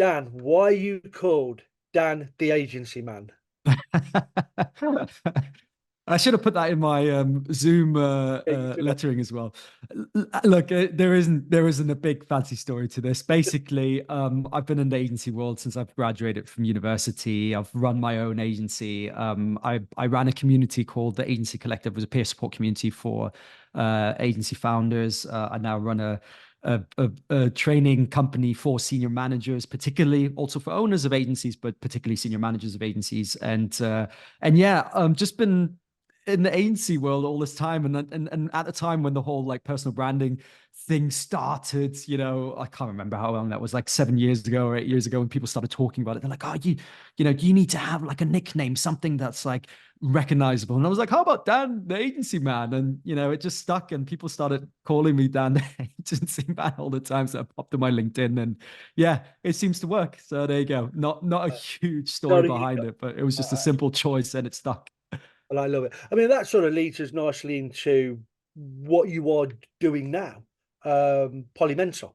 Dan, why are you called Dan the Agency Man? I should have put that in my Zoom Yeah, you should have. lettering as well. Look, there isn't a big fancy story to this. Basically, I've been in the agency world since I've graduated from university. I've run my own agency. I ran a community called the Agency Collective. It was a peer support community for agency founders. I now run a training company for senior managers, particularly also for owners of agencies, but particularly senior managers of agencies. And yeah, just been in the agency world all this time, and at the time when the whole like personal branding thing started, I can't remember how long that was, like 7 years ago or 8 years ago, when people started talking about it. They're like, oh, you need to have like a nickname, something that's like recognizable. And I was like, how about Dan the Agency Man? And it just stuck, and people started calling me Dan the Agency Man all the time. So I popped on my LinkedIn, and yeah, it seems to work. So there you go. Not a huge story No, you behind got, it, but it was just a uh, simple choice, and it stuck. and I love it. I mean, that sort of leads us nicely into what you are doing now. Polymensa,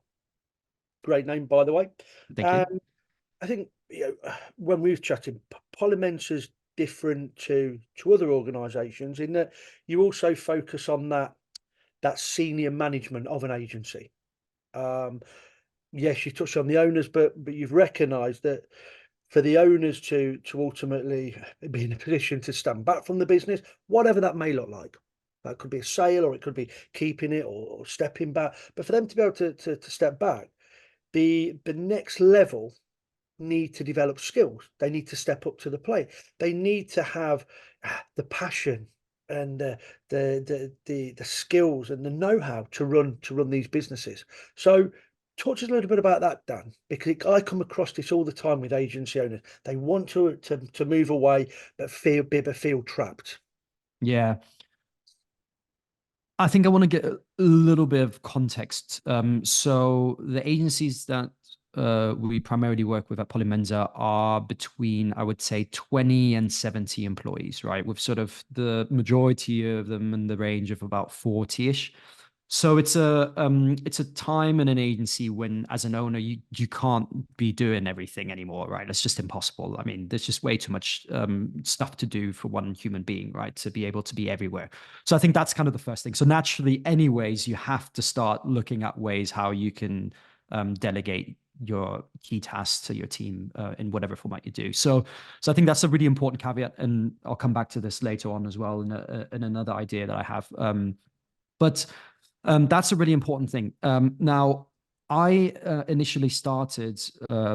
great name, by the way. Thank you. Um, I think when we've chatted, Polymensa's different to other organisations in that you also focus on that senior management of an agency. Um, yes, you touched on the owners, but you've recognised that for the owners to ultimately be in a position to stand back from the business, whatever that may look like. That could be a sale, or it could be keeping it, or stepping back. But for them to be able to step back, the next level need to develop skills. They need to step up to the plate. They need to have the passion and the skills and the know-how to run these businesses. So talk to us a little bit about that, Dan, because I come across this all the time with agency owners. They want to move away, but feel trapped. Yeah. I think I want to get a little bit of context. So the agencies that we primarily work with at Polymensa are between, I would say, 20 and 70 employees, right? With sort of the majority of them in the range of about 40-ish. So it's a time in an agency when, as an owner, you can't be doing everything anymore, right? It's just impossible. I mean, there's just way too much stuff to do for one human being, right? To be able to be everywhere. So I think that's kind of the first thing. So naturally, anyways, you have to start looking at ways how you can delegate your key tasks to your team in whatever format you do. So I think that's a really important caveat, and I'll come back to this later on as well in another idea that I have. But that's a really important thing. Now, I initially started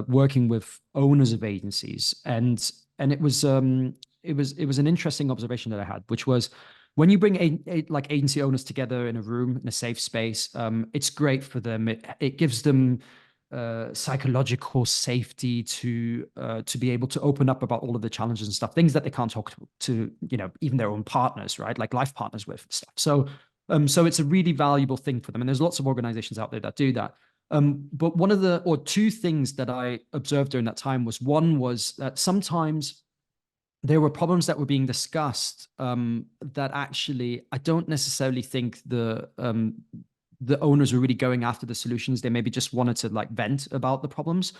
working with owners of agencies, and it was an interesting observation that I had, which was when you bring like agency owners together in a room in a safe space, it's great for them. It gives them psychological safety to be able to open up about all of the challenges and stuff, things that they can't talk to even their own partners, right? Like life partners with stuff. So it's a really valuable thing for them. And there's lots of organizations out there that do that. But one of the, or two things that I observed during that time was, one was that sometimes there were problems that were being discussed that actually I don't necessarily think the owners were really going after the solutions. They maybe just wanted to like vent about the problems,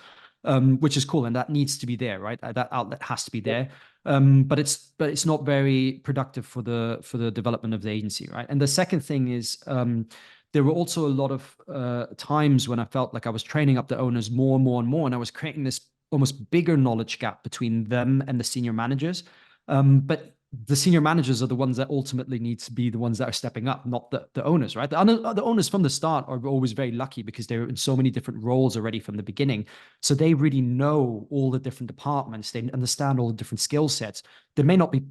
which is cool, and that needs to be there, right? That outlet has to be Yeah. there. But it's not very productive for the development of the agency, right? And the second thing is there were also a lot of times when I felt like I was training up the owners more and more and more, and I was creating this almost bigger knowledge gap between them and the senior managers. But the senior managers are the ones that ultimately need to be the ones that are stepping up, not the owners, right? The owners from the start are always very lucky because they're in so many different roles already from the beginning. So they really know all the different departments. They understand all the different skill sets. They may not be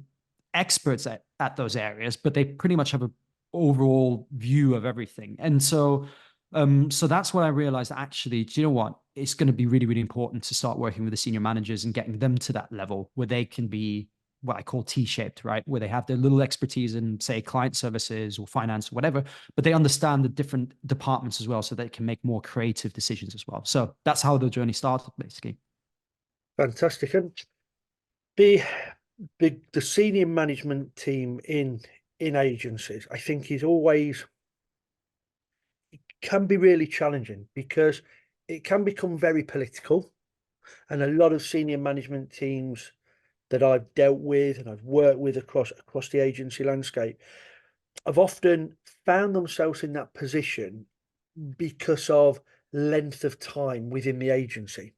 experts at those areas, but they pretty much have an overall view of everything. And so that's what I realized. Actually, do you know what? It's going to be really, really important to start working with the senior managers and getting them to that level where they can be what I call T-shaped, right? Where they have their little expertise in, say, client services or finance or whatever, but they understand the different departments as well, so they can make more creative decisions as well. So that's how the journey started, basically. Fantastic. And the the senior management team in agencies, I think, is always can be really challenging because it can become very political. And a lot of senior management teams that I've dealt with and I've worked with across the agency landscape have often found themselves in that position because of length of time within the agency.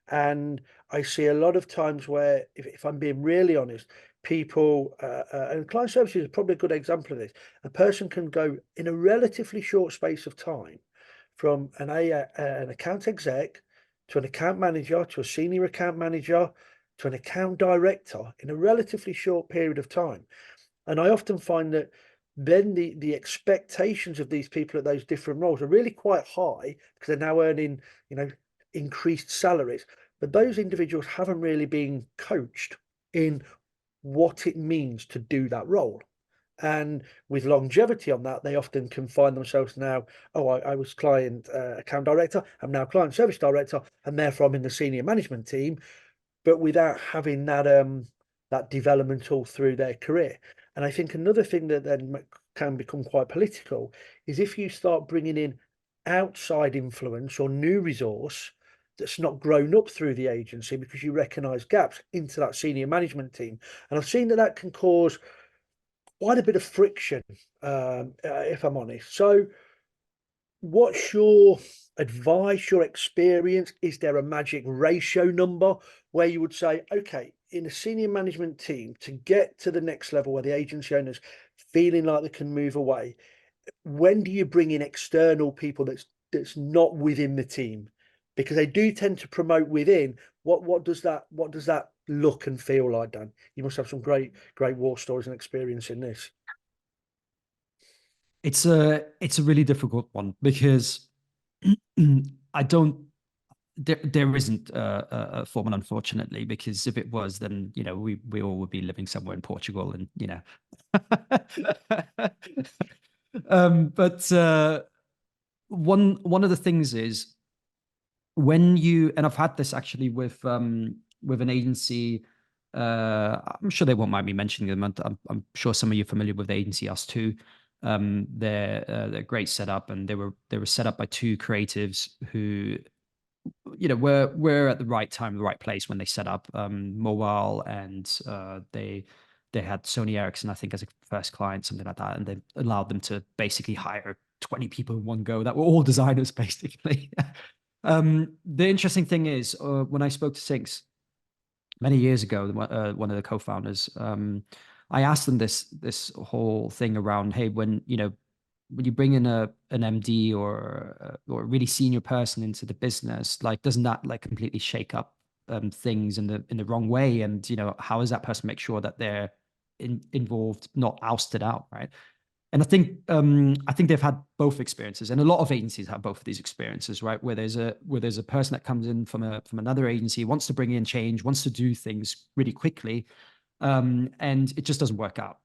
And I see a lot of times where, if I'm being really honest, people, and client services is probably a good example of this, a person can go in a relatively short space of time from an account exec to an account manager to a senior account manager to an account director in a relatively short period of time. And I often find that then the expectations of these people at those different roles are really quite high because they're now earning, increased salaries. But those individuals haven't really been coached in what it means to do that role. And with longevity on that, they often can find themselves now, oh, I was client account director, I'm now client service director, and therefore I'm in the senior management team, but without having that development all through their career. And I think another thing that then can become quite political is if you start bringing in outside influence or new resource that's not grown up through the agency because you recognize gaps into that senior management team. And I've seen that can cause quite a bit of friction, if I'm honest. So what's your advice, your experience? Is there a magic ratio number where you would say, okay, in a senior management team to get to the next level where the agency owners feeling like they can move away, when do you bring in external people that's not within the team? Because they do tend to promote within. What does that look and feel like, Dan? You must have some great war stories and experience in this. It's a really difficult one because I don't there isn't a formula, unfortunately, because if it was, then we all would be living somewhere in Portugal, and but one of the things is when you, and I've had this actually with an agency. I'm sure they won't mind me mentioning them. I'm sure some of you are familiar with the agency Us Too. They're great setup, and they were set up by two creatives who were at the right time, the right place when they set up mobile, and they had Sony Ericsson, I think, as a first client, something like that, and they allowed them to basically hire 20 people in one go that were all designers, basically. The interesting thing is, when I spoke to Sinks many years ago, one of the co-founders, I asked them this whole thing around, hey, when you bring in an MD or a really senior person into the business, like doesn't that like completely shake up things in the wrong way? And how does that person make sure that they're involved, not ousted out, right? And I think they've had both experiences, and a lot of agencies have both of these experiences, right? Where there's a person that comes in from another agency, wants to bring in change, wants to do things really quickly, and it just doesn't work out.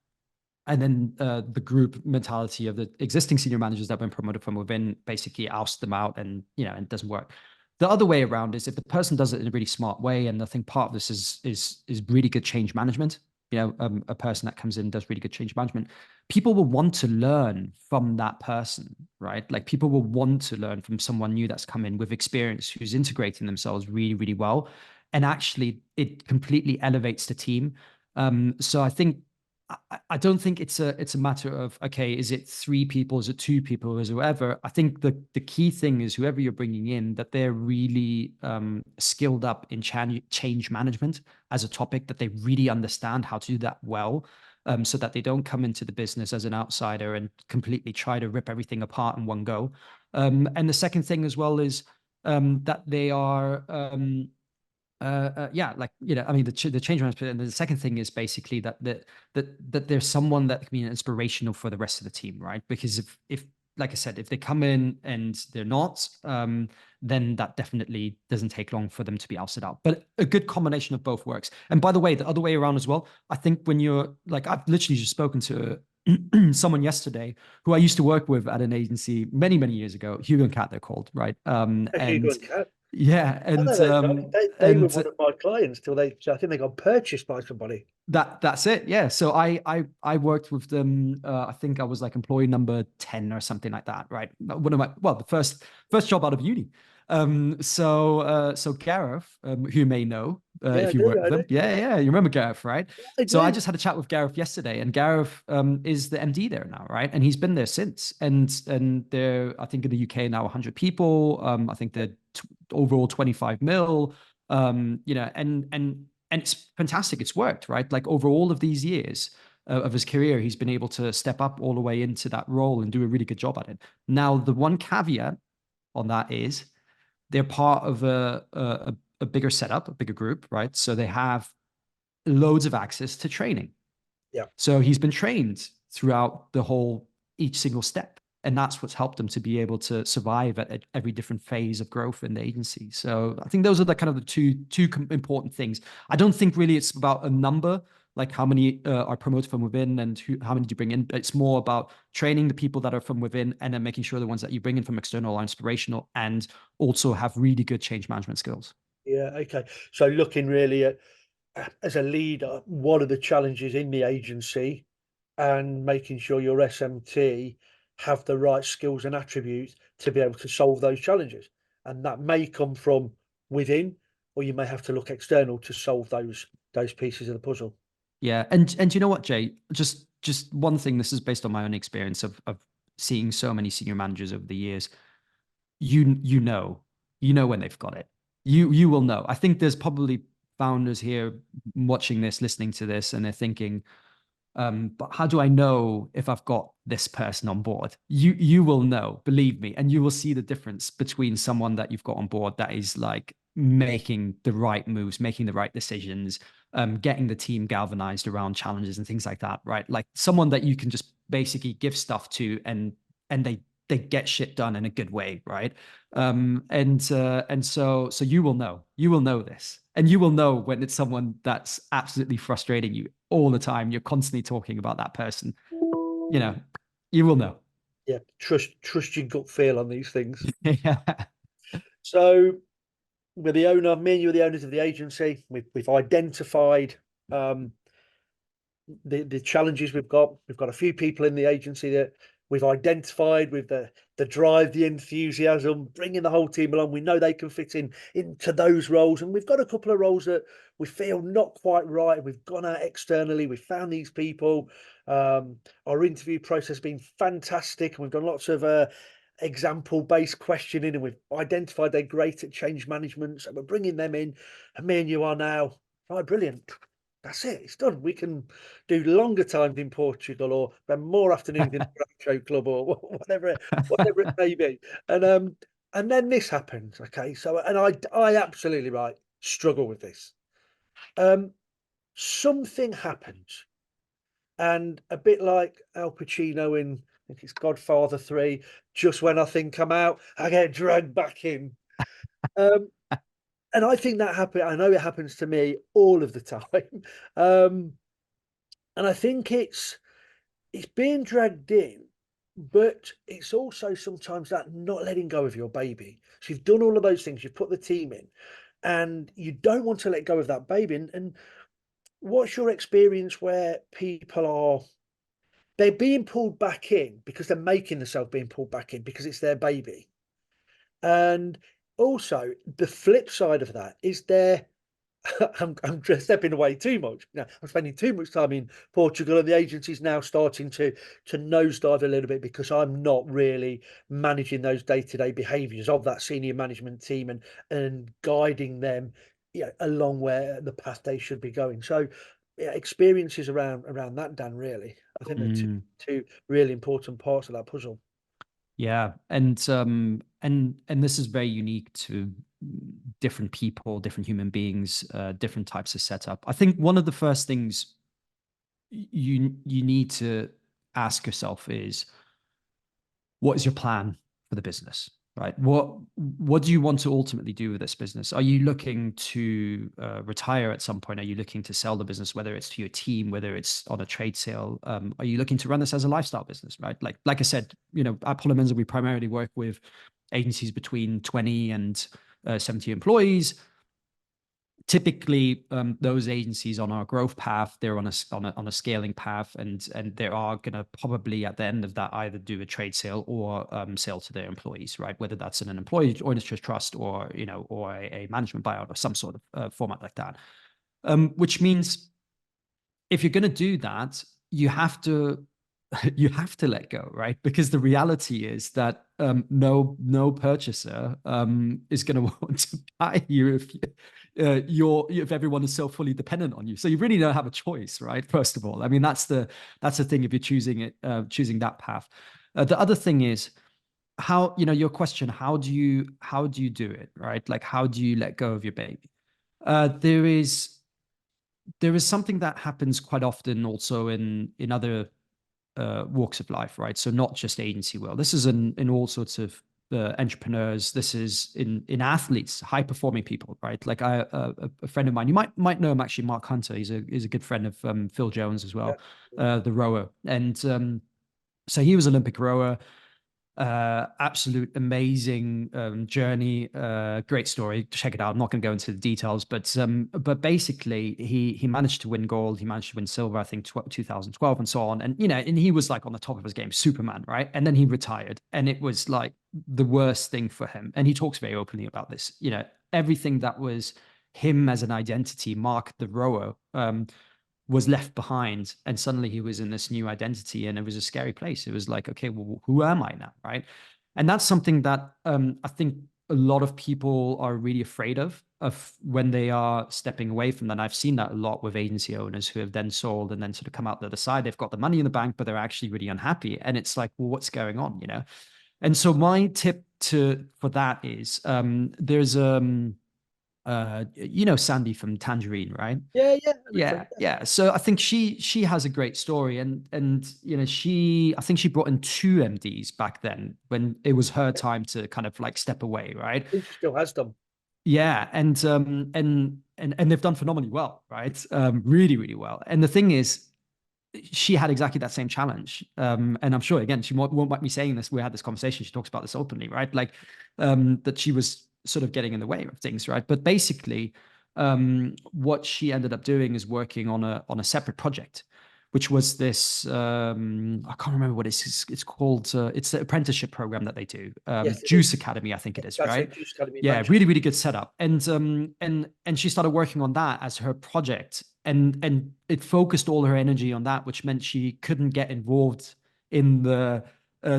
And then the group mentality of the existing senior managers that have been promoted from within basically oust them out, and it doesn't work. The other way around is if the person does it in a really smart way, and I think part of this is really good change management. A person that comes in does really good change management. People will want to learn from that person, right? Like people will want to learn from someone new that's come in with experience, who's integrating themselves really, really well, and actually it completely elevates the team. So I think I don't think it's a matter of, okay, is it 3 people, is it 2 people, is it whatever. I think the key thing is whoever you're bringing in, that they're really skilled up in change management as a topic, that they really understand how to do that well, so that they don't come into the business as an outsider and completely try to rip everything apart in one go. And the second thing as well is that they are yeah, like I mean, the change management. And the second thing is basically that there's someone that can be inspirational for the rest of the team, right? Because if like I said, if they come in and they're not, then that definitely doesn't take long for them to be ousted out. But a good combination of both works. And by the way, the other way around as well, I think when you're like, I've literally just spoken to someone yesterday who I used to work with at an agency many years ago. Hugo and Cat, they're called, right? Hugo And and Cat. yeah, I know and those guys. They were one of my clients till I think they got purchased by somebody. that's it. Yeah. So I worked with them. I think I was like employee number 10 or something like that, right? One of my, well, the first job out of uni. So Gareth, who you may know Yeah, I if you do. work with I do. him, yeah, you remember Gareth, right? I So I do. just had a chat with Gareth yesterday, and Gareth is the MD there now, right? And he's been there since, and they're, I think, in the UK now 100 people. I think they're overall 25 mil. And it's fantastic. It's worked, right? Like over all of these years of his career, he's been able to step up all the way into that role and do a really good job at it. Now, the one caveat on that is they're part of a bigger setup, a bigger group, right? So they have loads of access to training. Yeah. So he's been trained throughout the whole, each single step. And that's what's helped him to be able to survive at every different phase of growth in the agency. So I think those are the kind of the two important things. I don't think really it's about a number, like how many are promoted from within and how many do you bring in. It's more about training the people that are from within and then making sure the ones that you bring in from external are inspirational and also have really good change management skills. Yeah. Okay. So looking really at, as a leader, what are the challenges in the agency, and making sure your SMT have the right skills and attributes to be able to solve those challenges. And that may come from within, or you may have to look external to solve those pieces of the puzzle. Yeah, and you know what, Jay? Just one thing. This is based on my own experience of seeing so many senior managers over the years. You know, you know when they've got it. You will know. I think there's probably founders here watching this, listening to this, and they're thinking, but how do I know if I've got this person on board? You will know, believe me, and you will see the difference between someone that you've got on board that is like making the right moves, making the right decisions, getting the team galvanized around challenges and things like that, right? Like someone that you can just basically give stuff to and they get shit done in a good way, right? And so you will know this, and you will know when it's someone that's absolutely frustrating you all the time. You're constantly talking about that person. You know, you will know. Yeah, trust your gut feel on these things. Yeah. So we're the owner, me and you are the owners of the agency. We've identified um, the challenges we've got. We've got a few people in the agency that we've identified with the drive, the enthusiasm, bringing the whole team along. We know they can fit into those roles, and we've got a couple of roles that we feel not quite right. We've gone out externally. We've found these people. Our interview process has been fantastic, and we've done lots of example-based questioning, and we've identified they're great at change management. So we're bringing them in, and me and you are now, right, brilliant. That's it. It's done. We can do longer times in Portugal, or spend more afternoons in the Groucho Club, or whatever it may be. And then this happens. Okay, so and I absolutely right struggle with this. Something happens, and a bit like Al Pacino in, I think it's Godfather 3, just when I think I'm out, I get dragged back in. Um, and I think that happen. I know it happens to me all of the time. Um, and I think it's being dragged in, but it's also sometimes that not letting go of your baby. So you've done all of those things, you've put the team in, and you don't want to let go of that baby. And what's your experience where people are, they're being pulled back in because they're making themselves being pulled back in because it's their baby? And also the flip side of that is they're I'm just stepping away too much. Now I'm spending too much time in Portugal, and the agency's now starting to nosedive a little bit because I'm not really managing those day-to-day behaviours of that senior management team and guiding them, along where the path they should be going. So yeah, experiences around that, Dan. Really, I think they're two Mm, two really important parts of that puzzle. yeah. And this is very unique to different people, different human beings, different types of setup. I think one of the first things you need to ask yourself is, what is your plan for the business, right? What do you want to ultimately do with this business? Are you looking to retire at some point? Are you looking to sell the business, whether it's to your team, whether it's on a trade sale? Are you looking to run this as a lifestyle business, right? Like I said, at Polymensa, we primarily work with agencies between 20 and 70 employees. typically those agencies on our growth path, they're on a scaling path, and they are going to probably at the end of that either do a trade sale or sell to their employees, right? Whether that's in an employee ownership trust or or a management buyout or some sort of format like that. Which means if you're going to do that, you have to you have to let go, right? Because the reality is that no purchaser is going to want to buy you if everyone is so fully dependent on you. So you really don't have a choice, right? First of all, I mean that's the thing if you're choosing that path. The other thing is how your question, how do you do it, right? Like how do you let go of your baby? There is something that happens quite often also in other walks of life, right? So not just agency world. This is in all sorts of entrepreneurs. This is in athletes, high performing people, right? Like a friend of mine, you might know him actually, Mark Hunter. He's a good friend of Phil Jones as well, Yeah. the rower, and so he was Olympic rower. Absolute amazing journey, great story. Check it out. I'm not going to go into the details, but basically he managed to win gold, he managed to win silver, I think 2012 and so on, and and he was like on the top of his game, Superman, right? And then he retired, and it was like the worst thing for him, and he talks very openly about this. Everything that was him as an identity, Mark the rower, was left behind, and suddenly he was in this new identity, and it was a scary place. It was like, okay, well, who am I now, right? And that's something that I think a lot of people are really afraid of when they are stepping away from that. And I've seen that a lot with agency owners who have then sold and then sort of come out the other side. They've got the money in the bank, but they're actually really unhappy, and it's like, well, what's going on, And so my tip for that is there's Sandy from Tangerine, right? Yeah, yeah, 100%. Yeah. So I think she has a great story, and I think she brought in two MDs back then when it was her Yeah. time to kind of like step away, right? I think she still has done. Yeah, and they've done phenomenally well, right? Really, really well. And the thing is, she had exactly that same challenge. And I'm sure, again, she won't like me saying this. We had this conversation. She talks about this openly, right? Like that she was sort of getting in the way of things, right? But basically, what she ended up doing is working on a separate project, which was this. I can't remember what it's called. It's the apprenticeship program that they do. Yes, it Juice is. Academy, I think it is, That's right? it. Juice Academy in Yeah, Manchester. really, really good setup. And she started working on that as her project, and it focused all her energy on that, which meant she couldn't get involved in the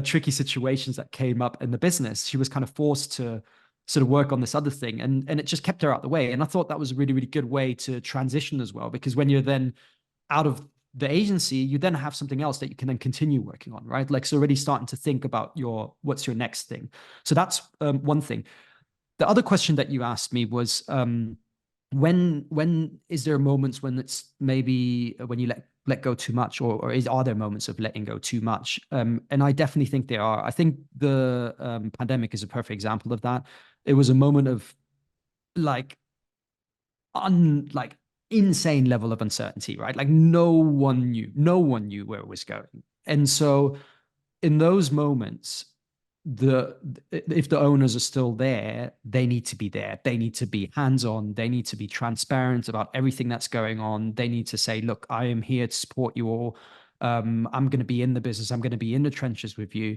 tricky situations that came up in the business. She was kind of forced to sort of work on this other thing, and it just kept her out of the way. And I thought that was a really, really good way to transition as well, because when you're then out of the agency, you then have something else that you can then continue working on, right? Like, so already starting to think about what's your next thing. So that's one thing. The other question that you asked me was when is there moments when it's maybe when you let go too much, or are there moments of letting go too much? And I definitely think there are. I think the pandemic is a perfect example of that. It was a moment of like like insane level of uncertainty, right? Like no one knew where it was going. And so in those moments, if the owners are still there, they need to be there. They need to be hands-on. They need to be transparent about everything that's going on. They need to say, look, I am here to support you all. I'm going to be in the business. I'm going to be in the trenches with you,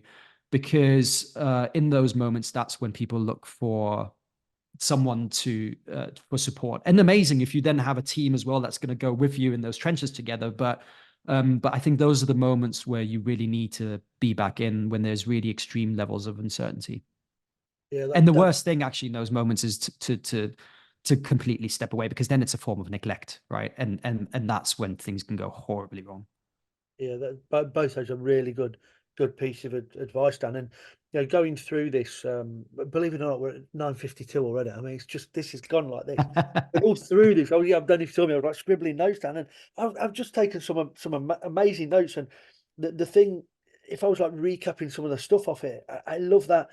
because in those moments, that's when people look for someone for support. And amazing if you then have a team as well that's going to go with you in those trenches together. But I think those are the moments where you really need to be back in, when there's really extreme levels of uncertainty. Yeah, And the that worst thing actually in those moments is to completely step away, because then it's a form of neglect, right? And that's when things can go horribly wrong. Yeah, both those are really good piece of advice, Dan. And going through this, believe it or not, we're at 9:52 already. I mean, it's just this has gone like this. But all through this, oh yeah, I've done it for me. I was like scribbling notes down, and I've just taken some amazing notes. And the thing, if I was like recapping some of the stuff off it, I love that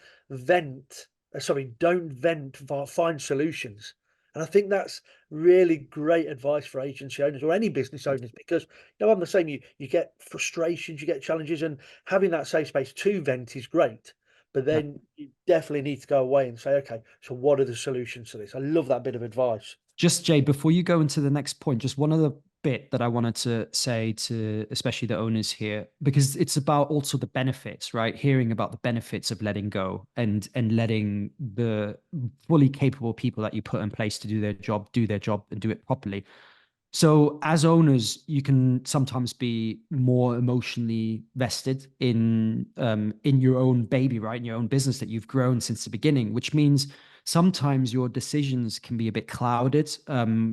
don't vent, find solutions. And I think that's really great advice for agency owners or any business owners, because I'm the same. You get frustrations, you get challenges, and having that safe space to vent is great. But Yeah. then you definitely need to go away and say, okay, so what are the solutions to this? I love that bit of advice. Just Jay, before you go into the next point, just one other bit that I wanted to say to especially the owners here, because it's about also the benefits, right? Hearing about the benefits of letting go and letting the fully capable people that you put in place to do their job and do it properly. So as owners, you can sometimes be more emotionally vested in your own baby, right? In your own business that you've grown since the beginning, which means sometimes your decisions can be a bit clouded,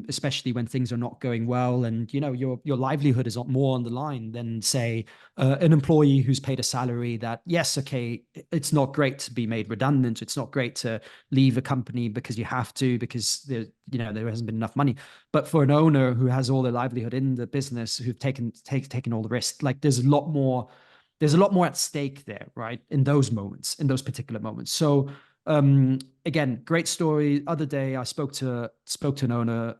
especially when things are not going well, and you know your livelihood is more on the line than say an employee who's paid a salary that yes, okay, it's not great to be made redundant. It's not great to leave a company because you have to because there hasn't been enough money. But for an owner who has all their livelihood in the business, who've taken all the risk, like there's a lot more at stake there, right? In those moments, in those particular moments. So again, great story. Other day I spoke to an owner,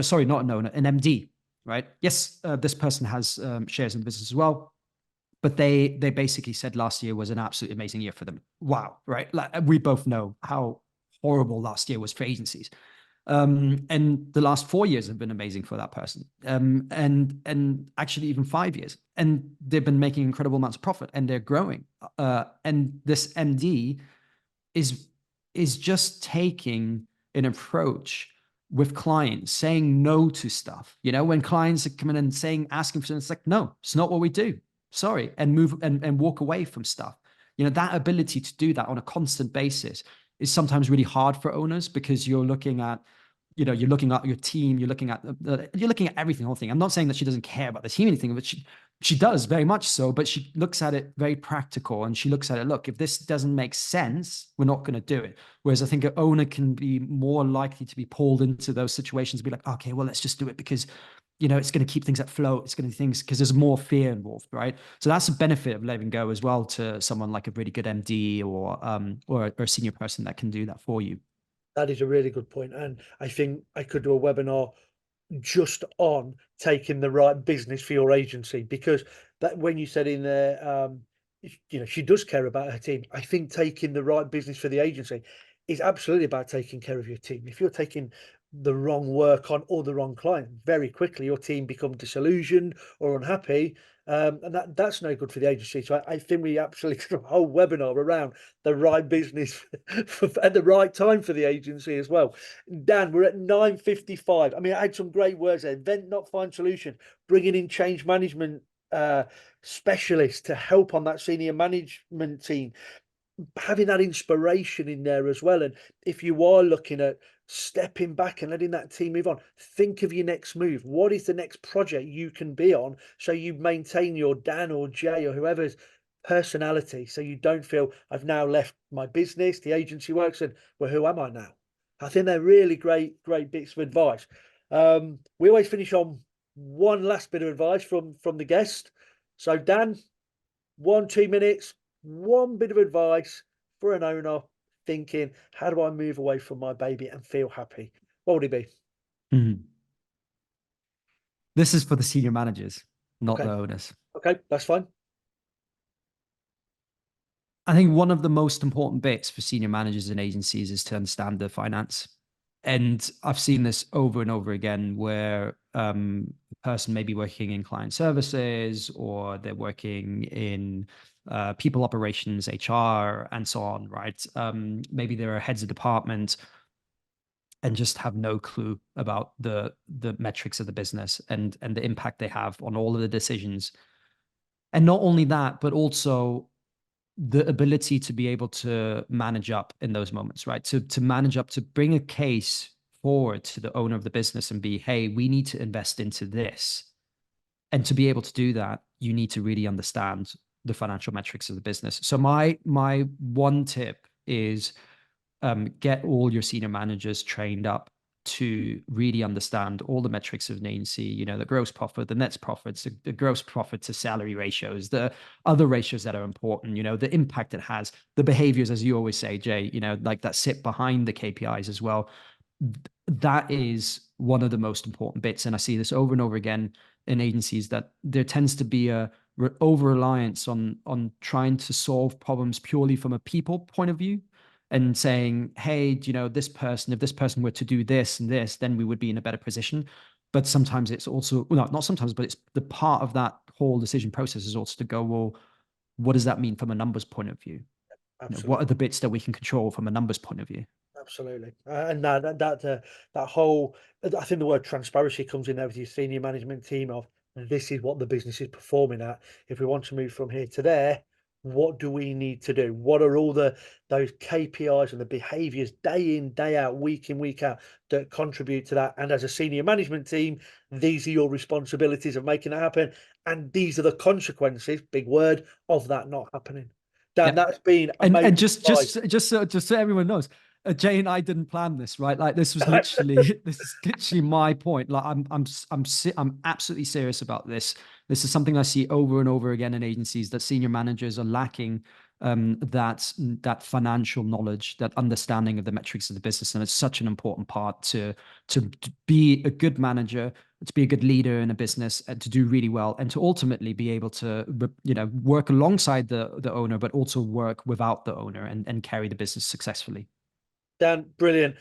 sorry, not an owner, an MD, right? Yes, this person has shares in the business as well. But they basically said last year was an absolutely amazing year for them. Wow, right? Like we both know how horrible last year was for agencies. And the last 4 years have been amazing for that person. And actually even 5 years. And they've been making incredible amounts of profit and they're growing. And this MD is just taking an approach with clients, saying no to stuff. You know, when clients are coming and asking for something, it's like, no, it's not what we do. Sorry, and move and walk away from stuff. You know, that ability to do that on a constant basis is sometimes really hard for owners because you're looking at your team, you're looking at everything, the whole thing. I'm not saying that she doesn't care about the team or anything, but she does very much so, but she looks at it very practical and she looks at it, look, if this doesn't make sense, we're not going to do it. Whereas I think an owner can be more likely to be pulled into those situations, be like, okay, well, let's just do it because it's going to keep things afloat. It's going to things because there's more fear involved, right? So that's a benefit of letting go as well to someone like a really good MD or a senior person that can do that for you. That is a really good point, and I think I could do a webinar just on taking the right business for your agency, because that when you said in there, she does care about her team. I think taking the right business for the agency is absolutely about taking care of your team. If you're taking the wrong work on or the wrong client, very quickly your team become disillusioned or unhappy, and that's no good for the agency. So I think we absolutely could have a whole webinar around the right business at the right time for the agency as well. Dan, we're at 9:55. I mean, I had some great words there. Vent, not find solution. Bringing in change management specialists to help on that senior management team, having that inspiration in there as well. And if you are looking at stepping back and letting that team move on, think of your next move. What is the next project you can be on so you maintain your Dan or Jay or whoever's personality, so you don't feel I've now left my business, the agency works, and well, who am I now? I think they're really great bits of advice. We always finish on one last bit of advice from the guest. So Dan, 2 minutes, one bit of advice for an owner thinking, how do I move away from my baby and feel happy? What would it be? Mhm. This is for the senior managers, not Okay. the owners. Okay, that's fine. I think one of the most important bits for senior managers and agencies is to understand the finance. And I've seen this over and over again where a person may be working in client services or they're working in people operations, HR, and so on, right? Maybe they're heads of department and just have no clue about the metrics of the business and the impact they have on all of the decisions. And not only that, but also the ability to be able to manage up in those moments, right? To manage up, to bring a case forward to the owner of the business and be, hey, we need to invest into this. And to be able to do that, you need to really understand the financial metrics of the business. So my one tip is get all your senior managers trained up to really understand all the metrics of an agency, the gross profit, the net profits, the gross profit to salary ratios, the other ratios that are important, the impact it has, the behaviors, as you always say, Jay, like that sit behind the KPIs as well. That is one of the most important bits. And I see this over and over again in agencies, that there tends to be a over reliance on trying to solve problems purely from a people point of view, and saying, hey, do you know, this person, if this person were to do this and this, then we would be in a better position. But sometimes it's also, well, not sometimes, but it's the part of that whole decision process is also to go, well, what does that mean from a numbers point of view? You know, what Absolutely. are the bits that we can control from a numbers point of view? Absolutely. And that whole, I think the word transparency comes in there with your senior management team of this is what the business is performing at. If we want to move from here to there, what do we need to do? What are all those KPIs and the behaviors day in, day out, week in, week out that contribute to that? And as a senior management team, these are your responsibilities of making it happen. And these are the consequences, big word, of that not happening. Dan, Yeah. that's been And amazing just advice. so everyone knows, Jay and I didn't plan this, right? Like this was literally this is literally my point. Like I'm absolutely serious about this. This is something I see over and over again in agencies, that senior managers are lacking that financial knowledge, that understanding of the metrics of the business, and it's such an important part to be a good manager, to be a good leader in a business, and to do really well, and to ultimately be able to, you know, work alongside the owner, but also work without the owner, and carry the business successfully. Dan, brilliant.